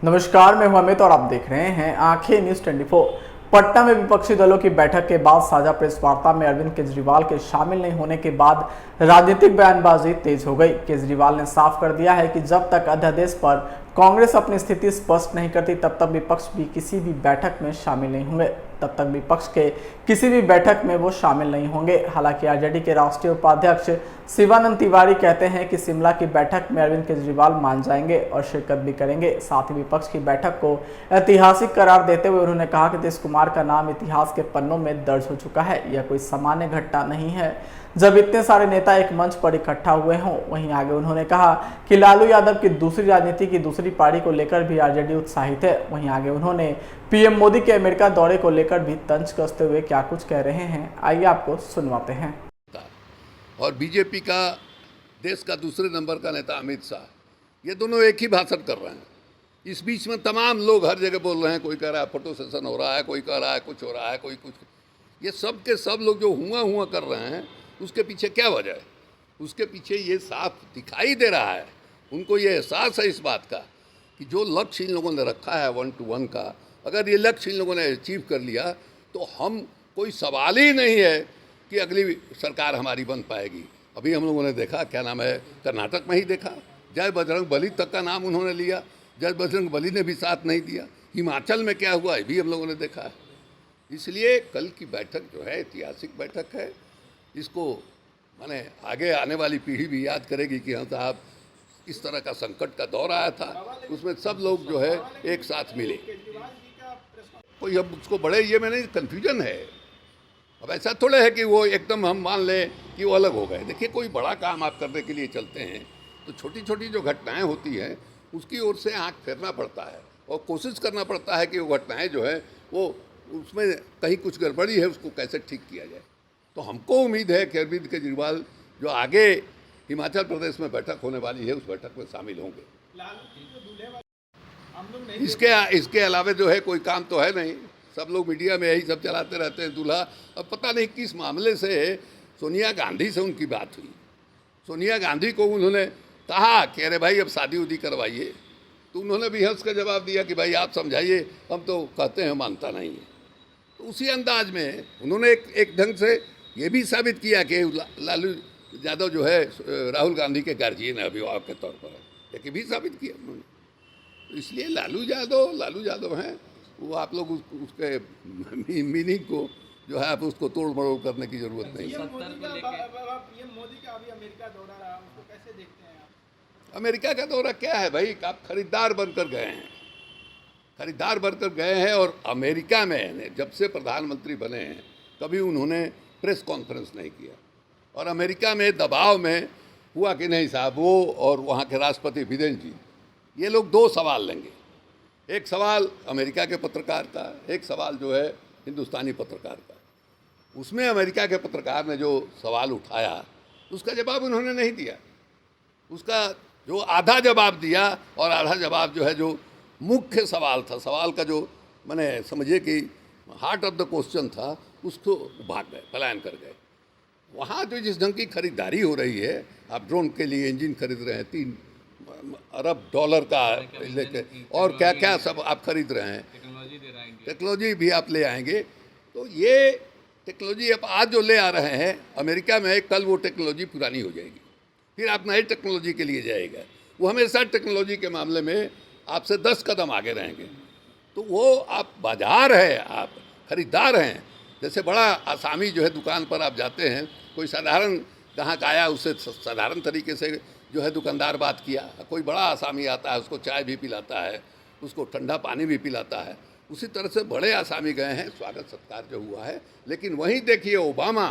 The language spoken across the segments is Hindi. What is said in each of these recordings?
नमस्कार, मैं हूं अमित और आप देख रहे हैं आंखें न्यूज 24। पटना में विपक्षी दलों की बैठक के बाद साझा प्रेस वार्ता में अरविंद केजरीवाल के शामिल नहीं होने के बाद राजनीतिक बयानबाजी तेज हो गई। केजरीवाल ने साफ कर दिया है कि जब तक अध्यादेश पर कांग्रेस अपनी स्थिति स्पष्ट नहीं करती तब तक विपक्ष भी किसी भी बैठक में शामिल नहीं होंगे तब तक विपक्ष के किसी भी बैठक में वो शामिल नहीं होंगे। हालांकि आरजेडी के राष्ट्रीय उपाध्यक्ष शिवानंद तिवारी कहते हैं कि शिमला की बैठक में अरविंद केजरीवाल मान जाएंगे और शिरकत भी करेंगे। साथ ही विपक्ष की बैठक को ऐतिहासिक करार देते हुए उन्होंने कहा कि नीतीश कुमार का नाम इतिहास के पन्नों में दर्ज हो चुका है। यह कोई सामान्य घटना नहीं है जब इतने सारे नेता एक मंच पर इकट्ठा हुए हों। वहीं आगे उन्होंने कहा कि लालू यादव की दूसरी राजनीति की दूसरी पारी को लेकर भी आरजेडी उत्साहित है। वहीं आगे उन्होंने पीएम मोदी के अमेरिका दौरे को लेकर भी तंज कसते हुए क्या कुछ कह रहे हैं, आइए आपको सुनवाते हैं। और बीजेपी का देश का दूसरे नंबर का नेता अमित शाह, ये दोनों एक ही भाषण कर रहे हैं। इस बीच में तमाम लोग हर जगह बोल रहे हैं, कोई कह रहा है फोटो सेशन हो रहा है, कोई कह रहा है कुछ हो रहा है, कोई कुछ। ये सब के सब लोग जो हुआ कर रहे हैं, उसके पीछे क्या वजह है? उसके पीछे ये साफ दिखाई दे रहा है, उनको ये एहसास है इस बात का कि जो लक्ष्य इन लोगों ने रखा है 1 to 1 का, अगर ये लक्ष्य इन लोगों ने अचीव कर लिया तो हम कोई सवाल ही नहीं है कि अगली सरकार हमारी बन पाएगी। अभी हम लोगों ने देखा, क्या नाम है, कर्नाटक में ही देखा, जय बजरंग बली तक का नाम उन्होंने लिया, जय बजरंग बली ने भी साथ नहीं दिया। हिमाचल में क्या हुआ, ये भी हम लोगों ने देखा है। इसलिए कल की बैठक जो है ऐतिहासिक बैठक है। इसको माने आगे आने वाली पीढ़ी भी याद करेगी कि हाँ साहब, इस तरह का संकट का दौर आया था, उसमें सब लोग जो है एक साथ मिले। कोई अब उसको बड़े ये में नहीं कन्फ्यूजन है। अब ऐसा थोड़ा है कि वो एकदम हम मान लें कि वो अलग हो गए। देखिए, कोई बड़ा काम आप करने के लिए चलते हैं तो छोटी छोटी जो घटनाएं होती हैं उसकी ओर से आंख फेरना पड़ता है और कोशिश करना पड़ता है कि वो घटनाएं जो है वो उसमें कहीं कुछ गड़बड़ी है, उसको कैसे ठीक किया जाए। तो हमको उम्मीद है कि अरविंद केजरीवाल जो आगे हिमाचल प्रदेश में बैठक होने वाली है उस बैठक में शामिल होंगे। इसके अलावा जो है कोई काम तो है नहीं। सब लोग मीडिया में यही सब चलाते रहते हैं दूल्हा। अब पता नहीं किस मामले से सोनिया गांधी से उनकी बात हुई। सोनिया गांधी को उन्होंने कहा कि अरे भाई अब शादी उदी करवाइए, तो उन्होंने भी हंस का जवाब दिया कि भाई आप समझाइए, हम तो कहते हैं मानता नहीं है। तो उसी अंदाज में उन्होंने एक ढंग से ये भी साबित किया कि लालू यादव जो है राहुल गांधी के गार्जियन है, अभिभावक के तौर पर, ये भी साबित किया उन्होंने। तो इसलिए लालू यादव हैं वो। आप लोग उसके मीनिंग को जो है आप उसको तोड़ मरोड़ करने की जरूरत नहीं है। मोदी का अभी अमेरिका दौरा रहा, उसको कैसे देखते हैं आप? अमेरिका का दौरा क्या है भाई? आप खरीदार बनकर गए हैं, खरीदार बनकर गए हैं। और अमेरिका में जब से प्रधानमंत्री बने हैं कभी उन्होंने प्रेस कॉन्फ्रेंस नहीं किया। और अमेरिका में दबाव में हुआ कि नहीं साहब, वो और वहाँ के राष्ट्रपति बिडेन जी, ये लोग दो सवाल लेंगे। एक सवाल अमेरिका के पत्रकार का, एक सवाल जो है हिंदुस्तानी पत्रकार का। उसमें अमेरिका के पत्रकार ने जो सवाल उठाया उसका जवाब उन्होंने नहीं दिया। उसका जो आधा जवाब दिया और आधा जवाब जो है जो मुख्य सवाल था, सवाल का जो मैंने समझिए कि हार्ट ऑफ द क्वेश्चन था, उसको भाग गए, पलायन कर गए। वहाँ जो जिस ढंग की खरीदारी हो रही है, आप ड्रोन के लिए इंजन खरीद रहे हैं $3 अरब का लेके, और क्या क्या सब आप खरीद रहे हैं, टेक्नोलॉजी भी आप ले आएंगे। तो ये टेक्नोलॉजी आप आज जो ले आ रहे हैं अमेरिका में, कल वो टेक्नोलॉजी पुरानी हो जाएगी, फिर आप नई टेक्नोलॉजी के लिए जाएगा। वो हमेशा टेक्नोलॉजी के मामले में आपसे 10 कदम आगे रहेंगे। तो वो आप बाजार है, आप खरीदार हैं। जैसे बड़ा आसामी जो है दुकान पर आप जाते हैं, कोई साधारण ग्राहक आया, उससे साधारण तरीके से जो है दुकानदार बात किया। कोई बड़ा आसामी आता है, उसको चाय भी पिलाता है, उसको ठंडा पानी भी पिलाता है। उसी तरह से बड़े आसामी गए हैं, स्वागत सत्कार जो हुआ है। लेकिन वहीं देखिए ओबामा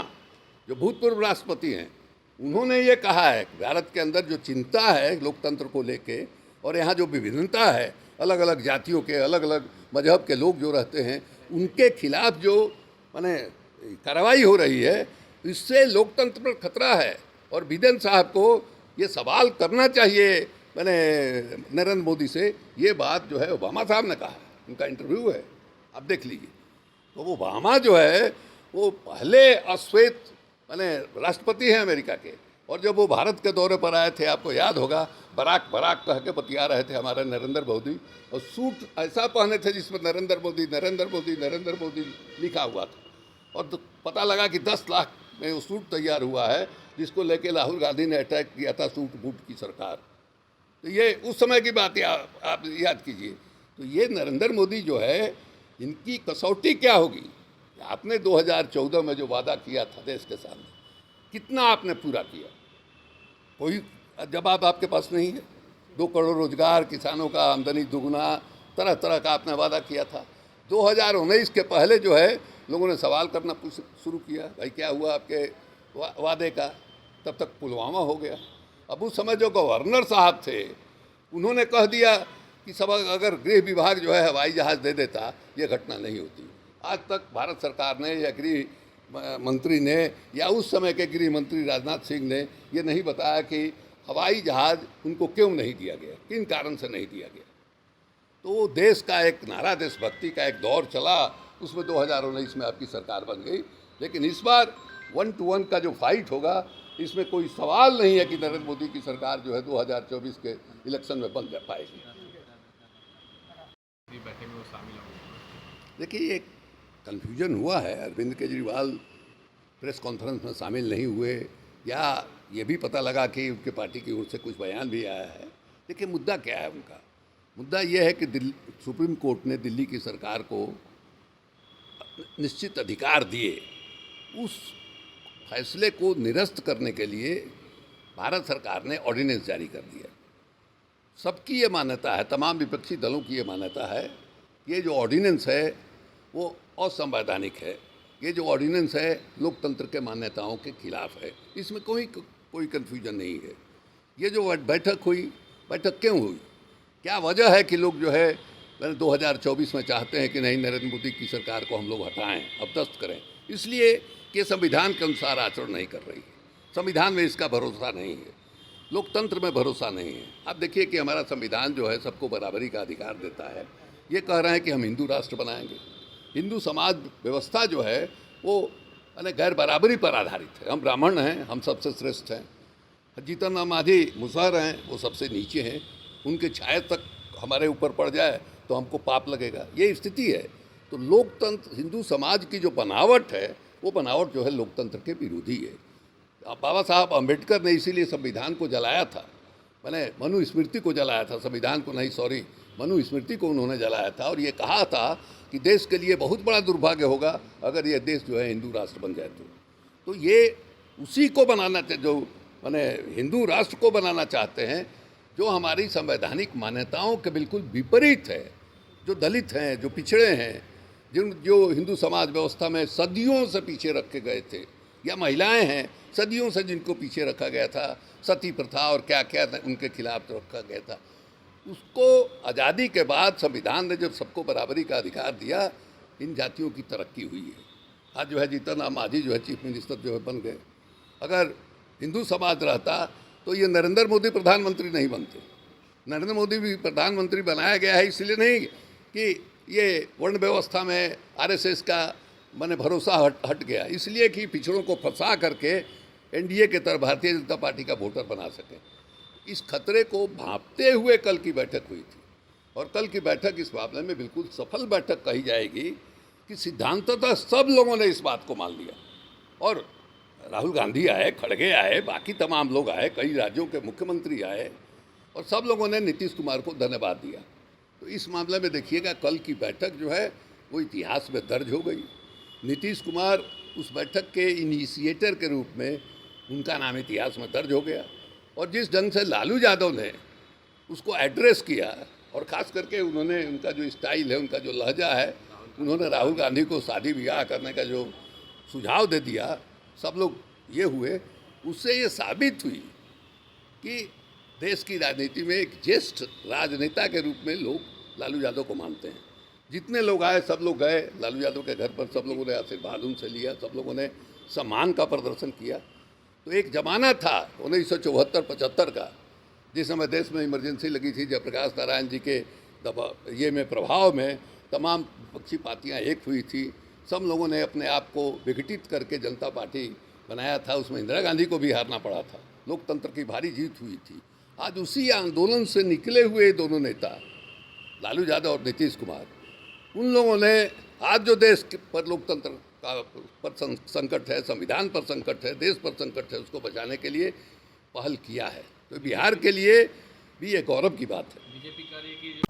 जो भूतपूर्व राष्ट्रपति हैं, उन्होंने ये कहा है कि भारत के अंदर जो चिंता है लोकतंत्र को लेके, और यहाँ जो विभिन्नता है, अलग अलग जातियों के, अलग अलग मजहब के लोग जो रहते हैं, उनके खिलाफ जो माने कार्रवाई हो रही है, इससे लोकतंत्र पर खतरा है। और बिडेन साहब को ये सवाल करना चाहिए मैंने नरेंद्र मोदी से। ये बात जो है ओबामा साहब ने कहा है, उनका इंटरव्यू है, आप देख लीजिए। तो वो ओबामा जो है वो पहले अश्वेत माने राष्ट्रपति हैं अमेरिका के, और जब वो भारत के दौरे पर आए थे, आपको याद होगा, बराक बराक कह के बतिया रहे थे हमारे नरेंद्र मोदी, और सूट ऐसा पहने थे जिसमें नरेंद्र मोदी नरेंद्र मोदी नरेंद्र मोदी लिखा हुआ था। और तो पता लगा कि 10 लाख में वो सूट तैयार हुआ है, जिसको लेके राहुल गांधी ने अटैक किया था सूट बूट की सरकार। तो ये उस समय की बात है, आप याद कीजिए। तो ये नरेंद्र मोदी जो है, इनकी कसौटी क्या होगी? आपने 2014 में जो वादा किया था देश के सामने, कितना आपने पूरा किया? कोई जवाब आपके पास नहीं है। 2 करोड़ रोजगार, किसानों का आमदनी दुगना, तरह तरह का आपने वादा किया था। 2019 के पहले जो है लोगों ने सवाल करना शुरू किया, भाई क्या हुआ आपके वादे का? तब तक पुलवामा हो गया। अब उस समय जो गवर्नर साहब थे, उन्होंने कह दिया कि सब अगर गृह विभाग जो है हवाई जहाज़ दे देता, ये घटना नहीं होती। आज तक भारत सरकार ने या गृह मंत्री ने या उस समय के गृह मंत्री राजनाथ सिंह ने ये नहीं बताया कि हवाई जहाज़ उनको क्यों नहीं दिया गया, किन कारण से नहीं दिया गया। तो देश का एक नारा, देशभक्ति का एक दौर चला, उसमें 2019 में आपकी सरकार बन गई। लेकिन इस बार 1 to 1 का जो फाइट होगा, इसमें कोई सवाल नहीं है कि नरेंद्र मोदी की सरकार जो है 2024 के इलेक्शन में बन जा पाएगी। देखिए, ये कन्फ्यूजन हुआ है। अरविंद केजरीवाल प्रेस कॉन्फ्रेंस में शामिल नहीं हुए, या ये भी पता लगा कि उनके पार्टी की ओर से कुछ बयान भी आया है। देखिए, मुद्दा क्या है उनका? मुद्दा ये है कि सुप्रीम कोर्ट ने दिल्ली की सरकार को निश्चित अधिकार दिए। उस फैसले को निरस्त करने के लिए भारत सरकार ने ऑर्डिनेंस जारी कर दिया। सबकी ये मान्यता है, तमाम विपक्षी दलों की ये मान्यता है कि ये जो ऑर्डिनेंस है वो असंवैधानिक है। ये जो ऑर्डिनेंस है लोकतंत्र के मान्यताओं के खिलाफ है। इसमें कोई कन्फ्यूजन नहीं है। ये जो बैठक हुई, बैठक क्यों हुई? क्या वजह है कि लोग जो है 2024 में चाहते हैं कि नहीं, नरेंद्र मोदी की सरकार को हम लोग हटाएं, अपदस्थ करें? इसलिए कि संविधान के अनुसार आचरण नहीं कर रही है, संविधान में इसका भरोसा नहीं है, लोकतंत्र में भरोसा नहीं है। आप देखिए कि हमारा संविधान जो है सबको बराबरी का अधिकार देता है। ये कह रहे हैं कि हम हिंदू राष्ट्र बनाएंगे। हिंदू समाज व्यवस्था जो है वो गैर बराबरी पर आधारित है। हम ब्राह्मण हैं, हम सबसे श्रेष्ठ हैं। जीतन राम मांझी मुसहर हैं, वो सबसे नीचे हैं। उनके छाया तक हमारे ऊपर पड़ जाए तो हमको पाप लगेगा, ये स्थिति है। तो लोकतंत्र, हिंदू समाज की जो बनावट है, वो बनावट जो है लोकतंत्र के विरोधी है। बाबा साहब अम्बेडकर ने इसीलिए संविधान को जलाया था, मैंने मनुस्मृति को जलाया था, संविधान को नहीं, सॉरी, मनुस्मृति को उन्होंने जलाया था। और ये कहा था कि देश के लिए बहुत बड़ा दुर्भाग्य होगा अगर ये देश जो है हिंदू राष्ट्र बन जाए। तो ये उसी को बनाना, जो मैंने हिंदू राष्ट्र को बनाना चाहते हैं, जो हमारी संवैधानिक मान्यताओं के बिल्कुल विपरीत है। जो दलित हैं, जो पिछड़े हैं, जो हिंदू समाज व्यवस्था में सदियों से पीछे रखे गए थे, या महिलाएं हैं सदियों से जिनको पीछे रखा गया था, सती प्रथा और क्या क्या उनके खिलाफ रखा गया था, उसको आज़ादी के बाद संविधान ने जब सबको बराबरी का अधिकार दिया, इन जातियों की तरक्की हुई है। आज जो है जीतन राम मांझी जो है चीफ मिनिस्टर जो है बन गए। अगर हिंदू समाज रहता तो ये नरेंद्र मोदी प्रधानमंत्री नहीं बनते। नरेंद्र मोदी भी प्रधानमंत्री बनाया गया है इसलिए नहीं कि ये वर्ण व्यवस्था में आरएसएस का भरोसा हट गया, इसलिए कि पिछड़ों को फंसा करके एनडीए के तरफ भारतीय जनता पार्टी का वोटर बना सके। इस खतरे को भांपते हुए कल की बैठक हुई थी, और कल की बैठक इस मामले में बिल्कुल सफल बैठक कही जाएगी कि सिद्धांततः सब लोगों ने इस बात को मान लिया। और राहुल गांधी आए, खड़गे आए, बाकी तमाम लोग आए, कई राज्यों के मुख्यमंत्री आए, और सब लोगों ने नीतीश कुमार को धन्यवाद दिया। तो इस मामले में देखिएगा कल की बैठक जो है वो इतिहास में दर्ज हो गई। नीतीश कुमार उस बैठक के इनिशिएटर के रूप में, उनका नाम इतिहास में दर्ज हो गया। और जिस ढंग से लालू यादव ने उसको एड्रेस किया, और ख़ास करके उन्होंने, उनका जो स्टाइल है, उनका जो लहजा है, उन्होंने राहुल गांधी को शादी ब्याह करने का जो सुझाव दे दिया, सब लोग ये हुए, उससे ये साबित हुई कि देश की राजनीति में एक ज्येष्ठ राजनेता के रूप में लोग लालू यादव को मानते हैं। जितने लोग आए सब लोग गए लालू यादव के घर पर, सब लोगों ने आशीर्वाद उनसे लिया, सब लोगों ने सम्मान का प्रदर्शन किया। तो एक ज़माना था 1974-75 का, जिस समय देश में इमरजेंसी लगी थी, जयप्रकाश नारायण जी के प्रभाव में तमाम विपक्षी पार्टियाँ एक हुई थी। सब लोगों ने अपने आप को विघटित करके जनता पार्टी बनाया था। उसमें इंदिरा गांधी को भी हारना पड़ा था, लोकतंत्र की भारी जीत हुई थी। आज उसी आंदोलन से निकले हुए दोनों नेता लालू यादव और नीतीश कुमार, उन लोगों ने आज जो देश पर लोकतंत्र का पर संकट है, संविधान पर संकट है, देश पर संकट है, उसको बचाने के लिए पहल किया है। तो बिहार के लिए भी ये गौरव की बात है।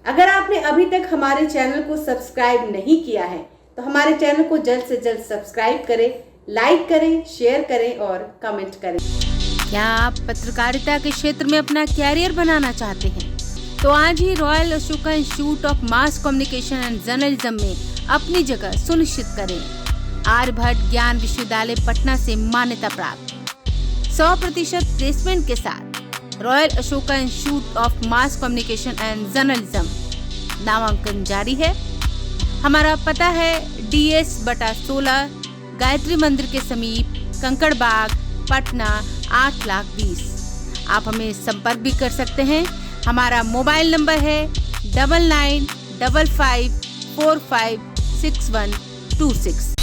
अगर आपने अभी तक हमारे चैनल को सब्सक्राइब नहीं किया है तो हमारे चैनल को जल्द से जल्द सब्सक्राइब करें, लाइक करें, शेयर करें और कमेंट करें। क्या आप पत्रकारिता के क्षेत्र में अपना कैरियर बनाना चाहते हैं? तो आज ही royal Ashoka institute of mass communication and journalism में अपनी जगह सुनिश्चित करें। आर्यभट्ट ज्ञान विश्वविद्यालय पटना से मान्यता प्राप्त 100% प्लेसमेंट के साथ royal Ashoka institute of mass communication and journalism नामांकन जारी है। हमारा पता है DS/16 गायत्री मंदिर के समीप, कंकड़ बाग, पटना 8,20,000। आप हमें संपर्क भी कर सकते हैं। हमारा मोबाइल नंबर है 9955456126।